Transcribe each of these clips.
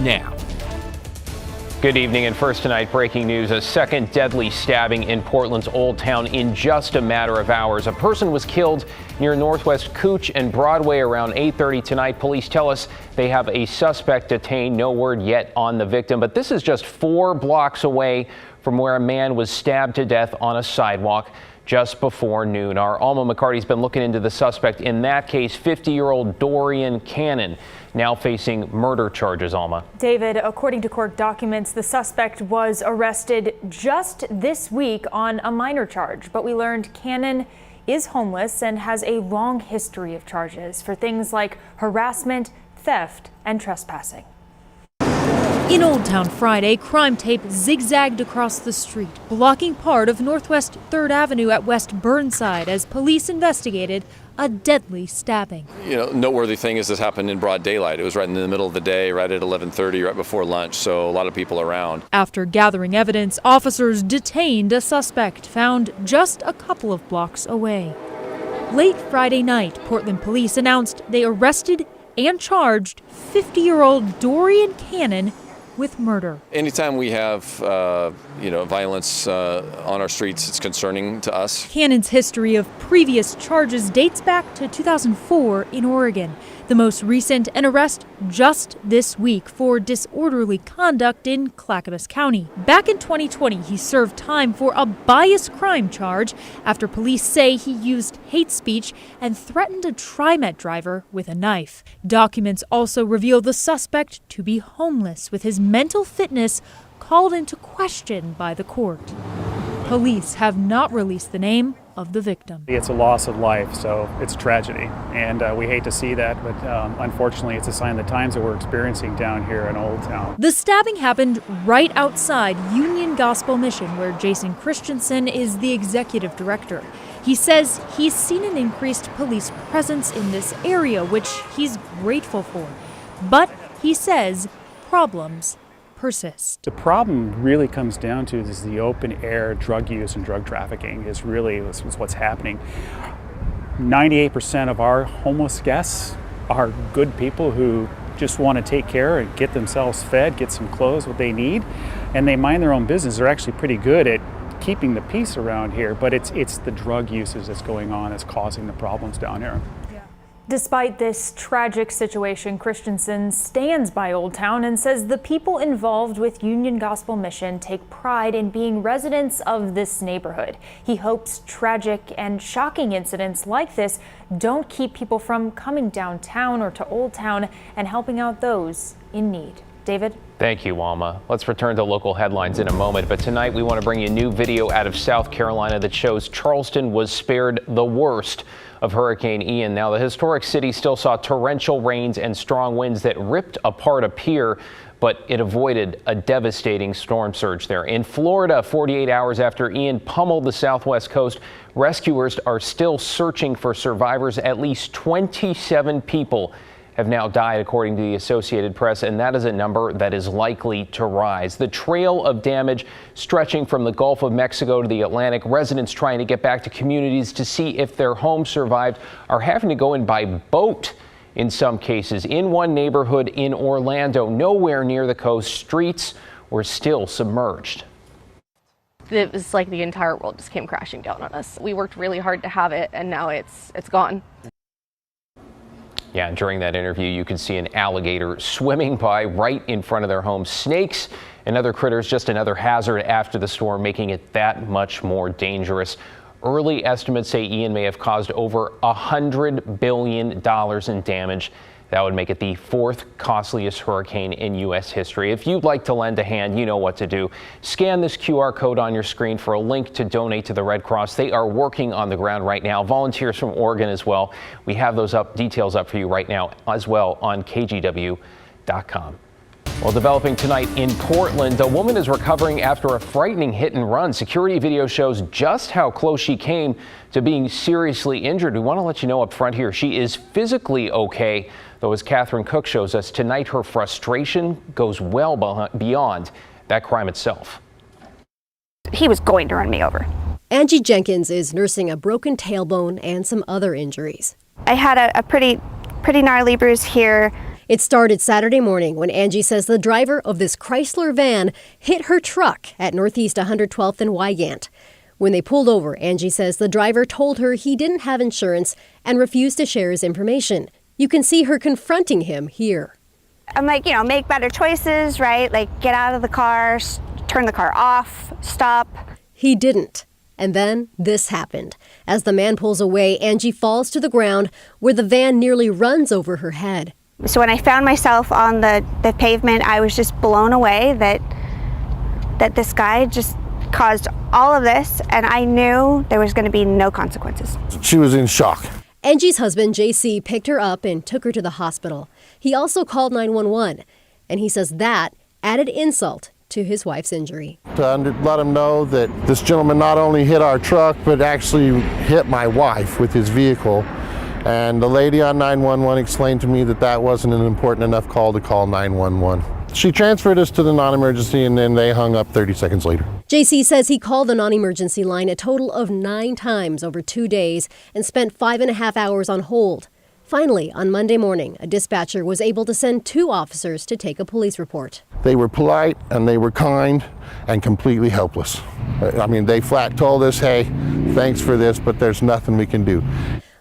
now. Good evening, and first tonight, breaking news: a second deadly stabbing in Portland's Old Town in just a matter of hours. A person was killed near Northwest Cooch and Broadway around 8:30 tonight. Police tell us they have a suspect detained. No word yet on the victim, but this is just 4 blocks away from where a man was stabbed to death on a sidewalk just before noon. Our Alma McCarty's been looking into the suspect in that case, 50-year-old Dorian Cannon, now facing murder charges. Alma. David, according to court documents, the suspect was arrested just this week on a minor charge, but we learned Cannon is homeless and has a long history of charges for things like harassment, theft, and trespassing. In Old Town Friday, crime tape zigzagged across the street, blocking part of Northwest 3rd Avenue at West Burnside as police investigated a deadly stabbing. Noteworthy thing is this happened in broad daylight. It was right in the middle of the day, right at 11:30, right before lunch, so a lot of people around. After gathering evidence, officers detained a suspect found just a couple of blocks away. Late Friday night, Portland police announced they arrested and charged 50-year-old Dorian Cannon with murder. Anytime we have, violence on our streets, it's concerning to us. Cannon's history of previous charges dates back to 2004 in Oregon. The most recent, an arrest just this week for disorderly conduct in Clackamas County. Back in 2020, he served time for a bias crime charge after police say he used hate speech and threatened a TriMet driver with a knife. Documents also reveal the suspect to be homeless, with his mental fitness called into question by the court. Police have not released the name of the victim. It's a loss of life, so it's a tragedy, and we hate to see that, but unfortunately it's a sign of the times that we're experiencing down here in Old Town. The stabbing happened right outside Union Gospel Mission, where Jason Christensen is the executive director. He says he's seen an increased police presence in this area, which he's grateful for. But he says problems persist. The problem really comes down to is the open air drug use and drug trafficking is really what's happening. 98% of our homeless guests are good people who just want to take care and get themselves fed, get some clothes, what they need, and they mind their own business. They're actually pretty good at keeping the peace around here, but it's the drug usage that's going on that's causing the problems down here. Despite this tragic situation, Christensen stands by Old Town and says the people involved with Union Gospel Mission take pride in being residents of this neighborhood. He hopes tragic and shocking incidents like this don't keep people from coming downtown or to Old Town and helping out those in need. David? Thank you, Alma. Let's return to local headlines in a moment, but tonight we want to bring you a new video out of South Carolina that shows Charleston was spared the worst of Hurricane Ian. Now, the historic city still saw torrential rains and strong winds that ripped apart a pier, but it avoided a devastating storm surge there. In Florida, 48 hours after Ian pummeled the southwest coast, rescuers are still searching for survivors. At least 27 people have now died, according to the Associated Press, and that is a number that is likely to rise. The trail of damage stretching from the Gulf of Mexico to the Atlantic. Residents trying to get back to communities to see if their homes survived are having to go in by boat in some cases. In one neighborhood in Orlando, nowhere near the coast, streets were still submerged. It was like the entire world just came crashing down on us. We worked really hard to have it, and now it's gone. Yeah, and during that interview, you can see an alligator swimming by right in front of their home. Snakes and other critters, just another hazard after the storm, making it that much more dangerous. Early estimates say Ian may have caused over $100 billion in damage. That would make it the 4th costliest hurricane in U.S. history. If you'd like to lend a hand, you know what to do. Scan this QR code on your screen for a link to donate to the Red Cross. They are working on the ground right now. Volunteers from Oregon as well. We have those details up for you right now as well on KGW.com. Well, developing tonight in Portland, a woman is recovering after a frightening hit and run. Security video shows just how close she came to being seriously injured. We want to let you know up front here, she is physically okay, though as Catherine Cook shows us tonight, her frustration goes well beyond that crime itself. He was going to run me over. Angie Jenkins is nursing a broken tailbone and some other injuries. I had a pretty gnarly bruise here. It started Saturday morning when Angie says the driver of this Chrysler van hit her truck at Northeast 112th and Wygant. When they pulled over, Angie says the driver told her he didn't have insurance and refused to share his information. You can see her confronting him here. I'm like, make better choices, right? Like, get out of the car, turn the car off, stop. He didn't. And then this happened. As the man pulls away, Angie falls to the ground where the van nearly runs over her head. So when I found myself on the pavement, I was just blown away that this guy just caused all of this, and I knew there was going to be no consequences. She was in shock. Angie's husband, JC, picked her up and took her to the hospital. He also called 911, and he says that added insult to his wife's injury. To let him know that this gentleman not only hit our truck, but actually hit my wife with his vehicle. And the lady on 911 explained to me that that wasn't an important enough call to call 911. She transferred us to the non-emergency, and then they hung up 30 seconds later. JC says he called the non-emergency line a total of 9 times over 2 days and spent 5.5 hours on hold. Finally, on Monday morning, a dispatcher was able to send 2 officers to take a police report. They were polite and they were kind and completely helpless. I mean, they flat told us, hey, thanks for this, but there's nothing we can do.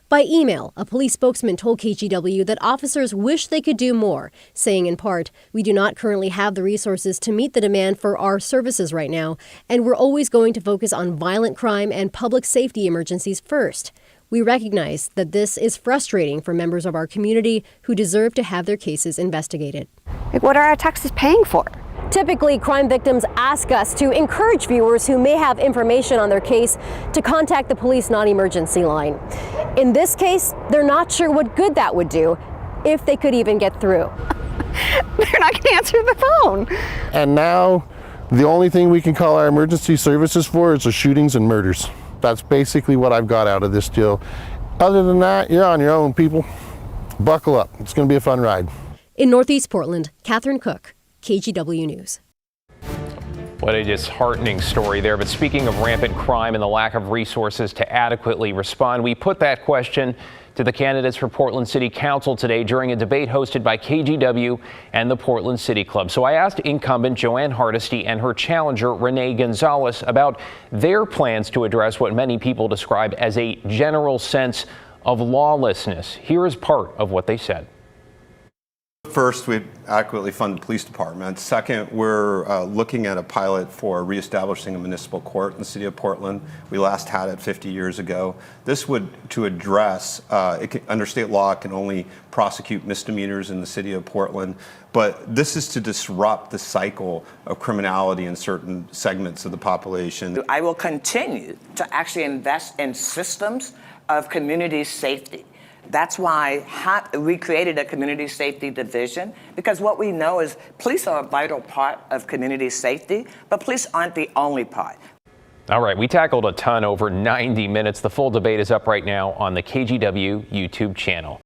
By email, a police spokesman told KGW that officers wish they could do more, saying in part, "We do not currently have the resources to meet the demand for our services right now, and we're always going to focus on violent crime and public safety emergencies first. We recognize that this is frustrating for members of our community who deserve to have their cases investigated." Like, what are our taxes paying for? Typically, crime victims ask us to encourage viewers who may have information on their case to contact the police non-emergency line. In this case, they're not sure what good that would do, if they could even get through. They're not going to answer the phone. And now, the only thing we can call our emergency services for is the shootings and murders. That's basically what I've got out of this deal. Other than that, you're on your own, people. Buckle up. It's going to be a fun ride. In Northeast Portland, Catherine Cook, KGW News. What a disheartening story there. But speaking of rampant crime and the lack of resources to adequately respond, we put that question to the candidates for Portland City Council today during a debate hosted by KGW and the Portland City Club. So I asked incumbent Joanne Hardesty and her challenger Renee Gonzalez about their plans to address what many people describe as a general sense of lawlessness. Here is part of what they said. First, we adequately fund the police department. Second, we're looking at a pilot for reestablishing a municipal court in the city of Portland. We last had it 50 years ago. This would to address, under state law, it can only prosecute misdemeanors in the city of Portland, but this is to disrupt the cycle of criminality in certain segments of the population. I will continue to actually invest in systems of community safety. That's why we created a community safety division, because what we know is police are a vital part of community safety, but police aren't the only part. All right, we tackled a ton over 90 minutes. The full debate is up right now on the KGW YouTube channel.